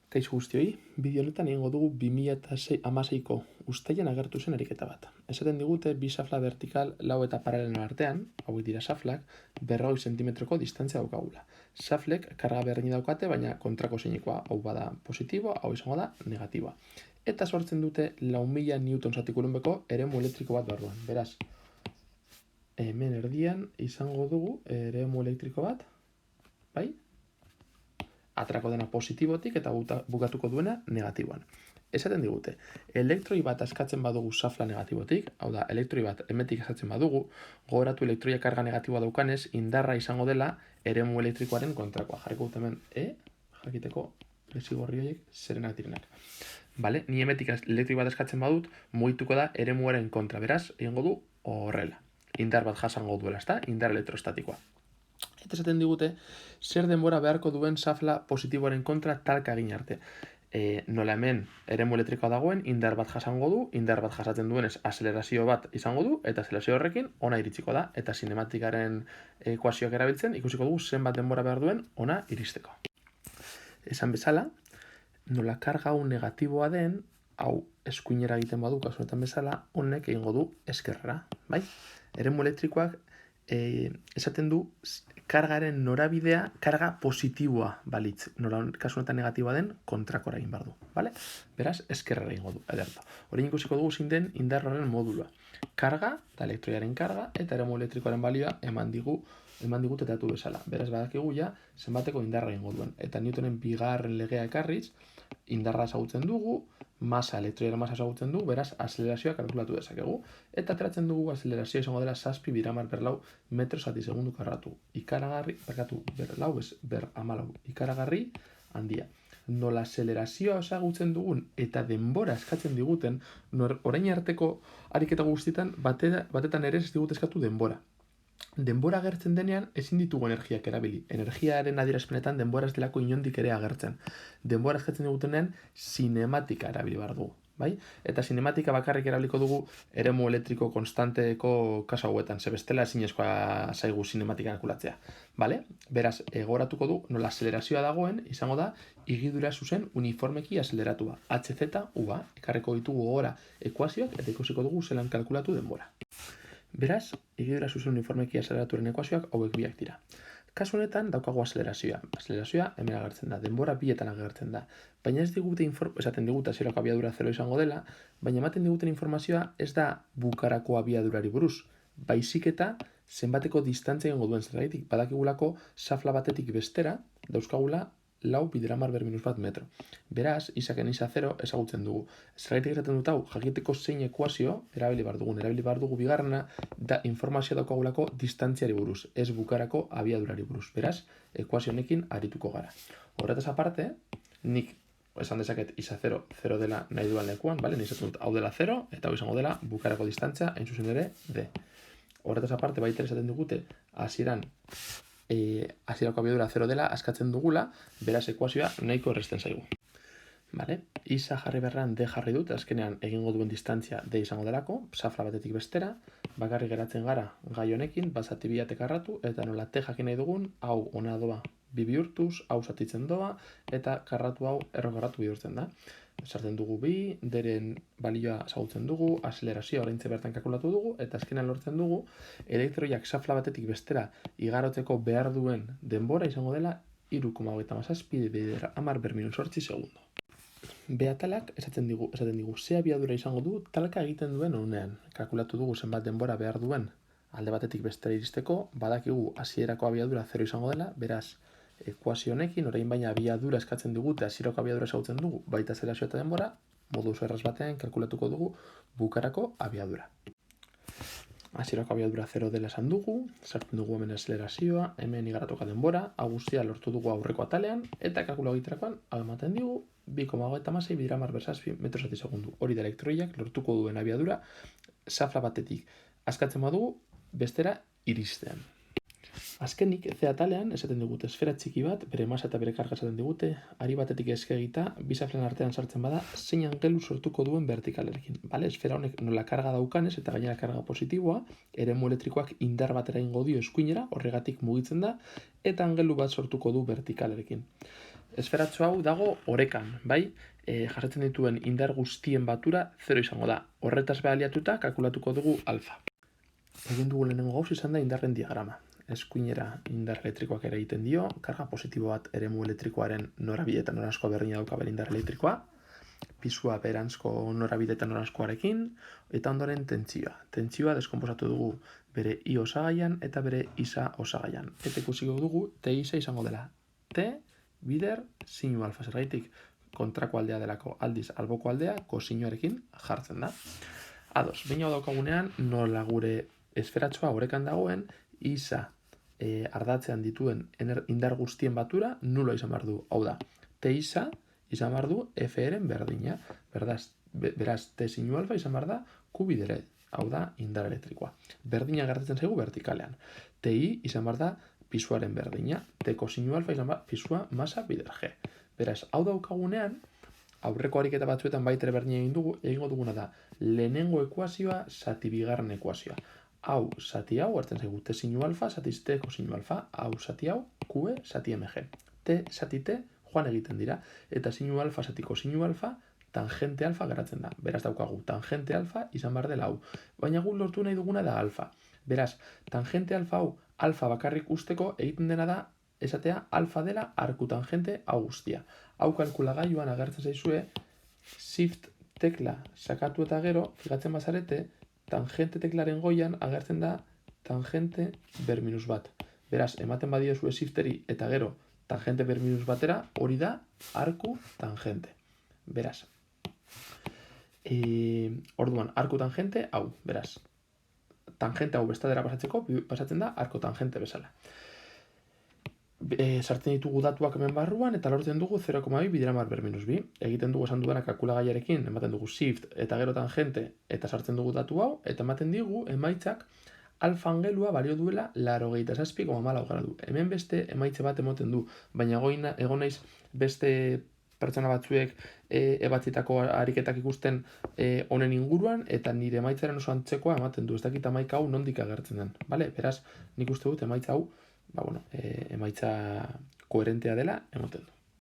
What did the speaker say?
Kaixo guztioi, bideo honetan egingo dugu 2016ko uztailean agertu zen ariketa bat. Esaten digute bi xafla vertikal lau eta paralelen artean, hauek dira xaflak, 40 zentimetroko distantzia daukagula. Xaflek karga berdina daukate, baina kontrako zeinekoa, hau bada positiboa, hau izango da negatiboa. Eta sortzen dute 4.000 newton zatikulunbeko eremu elektriko bat barruan. Beraz, hemen erdian izango dugu eremu elektriko bat, bai? Atrako dena positibotik eta bukatuko duena negatiboan. Esaten digute, elektroi bat askatzen badugu xafla negatibotik, hau da, elektroi bat hemetik askatzen badugu, gogoratu elektroia karga negatiboa daukanez, indarra izango dela eremu elektrikoaren kontrakoa. Jarriko dut hemen jakiteko zigorri horiek zerenak direnak. Bale, ni hemetik elektroi bat askatzen badut, mugituko da eremuaren kontra, beraz, egingo du horrela. Indar bat jasango duela, ezta? Indar elektrostatikoa. Eta esaten digute, zer denbora beharko duen xafla positiboaren kontra talka egin arte. Nola hemen eremu elektrikoa dagoen, indar bat jasango du, indar bat jasatzen duenez azelerazio bat izango du, eta azelerazio horrekin ona iritsiko da, eta sinematikaren ekuazioak erabiltzen ikusiko dugu zenbat denbora behar duen ona iristeko. Esan bezala, nola karga hau negatiboa den, hau eskuinera egiten badu, kasu honetan bezala, honek egingo du eskerrera, bai? Eremu elektrikoak esaten du kargaren norabidea karga positiboa balitz. Kasu honetan negatiboa den kontrakora egin behar du. Vale? Beraz, eskerrera egingo du. Ederto. Hori ikusiko dugu zein den indar horren modulua. Karga, eta elektroiaren karga, eta eremu elektrikoaren balioa eman digut eta bezala. Beraz, badakigu ja zenbateko indarra egingo duen. Eta Newtonen bigarren legea ekarriz, indarra ezagutzen dugu, masa, elektroiaren masa ezagutzen dugu, beraz, azelerazioa kalkulatu dezakegu. Eta ateratzen dugu azelerazioa izango dela 7 biramar per lau metro zati segundu karratu. Ikaragarri, ikaragarri handia. Nola azelerazioa ezagutzen dugun eta denbora eskatzen diguten, orain arteko ariketa guztietan batetan ere ez digute eskatu denbora. Denbora agertzen denean ezin ditugu energiak erabili. Energiaren adierazpenetan denbora ez delako inondik ere agertzen. Denbora eskatzen digutenean sinematika erabili behar dugu. Bai? Eta sinematika bakarrik erabiliko dugu eremu elektriko konstanteko kasu hauetan, ze bestela ezinezkoa zaigu sinematika kalkulatzea. Bale? Beraz, gogoratuko du nola azelerazioa dagoen izango da igidura zuzen uniformeki azeleratua. HZ-UA, ekarriko ditugu gogora ekuazioak eta ikusiko dugu zelan kalkulatu denbora. Beraz, igidura zuzen uniformeki azeleratuaren ekuazioak hauek biak dira. Kasu honetan daukagu azelerazioa. Azelerazioa hemen agertzen da, denbora bietan agertzen da. Baina ez digute esaten digute hasierako abiadura 0 izango dela, baina ematen diguten informazioa ez da bukarako abiadurari buruz. Baizik eta zenbateko distantzia egingo duen zergaitik. Badakigulako xafla batetik bestera dauzkagula 4 biramar per minus 1 metro. Beraz, izaken isa 0 ezagutzen dugu. Zergaitik esaten dut hau, jakiteko zein ekuazio erabili behar dugun. Erabili behar dugu bigarrena da informazioa daukagulako distantziari buruz, ez bukarako abiadurari buruz. Beraz, ekuazio honekin arituko gara. Horretaz aparte, nik esan dezaket isa 0 dela nahi duan lekuan, bale? Nik esaten dut hau dela 0 eta hau izango dela bukarako distantzia, hain zuzen ere, d. Horretaz aparte, baita esaten digute, hasierako abiadura 0 dela askatzen dugula, beraz ekuazioa nahiko erresten zaigu. Vale? Isa jarri berran D jarri dut, azkenean egingo duen distantzia D izango delako, xafla batetik bestera, bakarrik geratzen gara gai honekin, bazati biatek arratu, eta nola T jakin nahi dugun, hau ona doa bi bihurtuz, hau zatitzen doa, eta karratu hau errokarratu bihurtzen da. Sartzen dugu bi, deren balioa ezagutzen dugu, azelerazioa oraintze bertan kalkulatu dugu, eta azkenean lortzen dugu, elektroiak xafla batetik bestera igarotzeko behar duen denbora izango dela 3,37 bider 10 per minus 8 segundo. Beatalak esaten digu ze abiadura izango du talka egiten duen honean. Kalkulatu dugu zenbat denbora behar duen alde batetik bestera iristeko, badakigu hasierako abiadura 0 izango dela, beraz, ekuazio honekin, orain baina abiadura eskatzen dugu eta hasierako abiadura ezagutzen dugu, baita azelerazioa eta denbora, modu oso erraz batean kalkulatuko dugu bukarako abiadura. Hasierako abiadura 0 dela esan dugu, sartzen dugu hemen azelerazioa, hemen igaratuko denbora, hau guztia lortu dugu aurreko atalean, eta kalkulu egiterakoan, hau ematen digu, 2,26 biramar per 7 metro zati segundu. Hori da elektroiak lortuko duen abiadura, xafla batetik askatzen badugu, bestera iristean. Azkenik, C atalean, esaten digute esfera txiki bat, bere masa eta bere karga esaten digute, ari batetik eskegita, bi xaflen artean sartzen bada, zein angelu sortuko duen vertikalerekin. Bale? Esfera honek nola karga daukanez eta gainera karga positiboa, eremu elektrikoak indar batera egingo dio eskuinera, horregatik mugitzen da, eta angelu bat sortuko du vertikalerekin. esferatxo hau dago orekan, bai? Jasotzen dituen indar guztien batura 0 izango da. Horretaz baliatuta kalkulatuko dugu alfa. Egin dugu lehenengo gauz izan da indarren diagrama. Eskuinera indar elektrikoak ere egiten dio, karga positibo bat eremu elektrikoaren norabide eta noranzkoa berdina dauka bere indar elektrikoa, pisua beranzko norabide eta noranzkoarekin, eta ondoren tentsioa. Tentsioa deskonposatu dugu bere I osagaian eta bere isa osagaian. Eta ikusiko dugu T isa izango dela. T bider sinu alfa, zergaitik kontrako aldea delako, aldiz alboko aldea kosinuarekin jartzen da. Ados, behin hau daukagunean nola gure esferatxoa orekan dagoen isa ardatzean dituen indar guztien batura nulo izan behar du. Hau da, T isa izan behar du F-eren berdina. Beraz, T sinu alfa izan behar da Q bidere. Hau da, indar elektrikoa. Berdina gertatzen zaigu vertikalean. TI izan behar da pisuaren berdina. T kosinu alfa izan behar pisua masa bider G. Beraz, hau daukagunean, aurreko ariketa batzuetan baitere berdina egingo duguna da lehenengo ekuazioa zati bigarren ekuazioa. Hau zati hau hartzen zaigu T sinu alfa, zati T kosinu alfa, hau zati hau QE zati MG. T zati T joan egiten dira, eta sinu alfa zati kosinu alfa, tangente alfa geratzen da. Beraz daukagu, tangente alfa izan behar dela hau. Baina gu lortu nahi duguna da alfa. Beraz, tangente alfa hau, alfa bakarrik usteko egiten dena da, esatea alfa dela arku tangente hau guztia. Hau kalkulagailuan agertzen zaizue, shift tekla sakatu eta gero, fijatzen bazarete, tangente teklaren goian agertzen da tangente ber minus bat. Beraz, ematen badiozue shifteri eta gero tangente ber minus batera, hori da arku tangente. Beraz, orduan, arku tangente hau, beraz. Tangente hau bestadera pasatzen da arku tangente bezala. Sartzen ditugu datuak hemen barruan eta lortzen dugu 0,2 bideramar ber minus 2. Egiten dugu esan dudana kalkulagaiarekin, ematen dugu shift eta gero tangente eta sartzen dugu datu hau, eta ematen digu emaitzak alfa angelua balio duela 87,4 gradu. Hemen beste emaitze bat emoten du, baina egon naiz beste pertsona batzuek ebatzitako ariketak ikusten honen inguruan, eta nire emaitzaren oso antzekoa ematen du, ez dakit emaika hau nondik agertzen den. Vale? Beraz, nik uste dut emaitza hau, emaitza koherentea dela emoten du.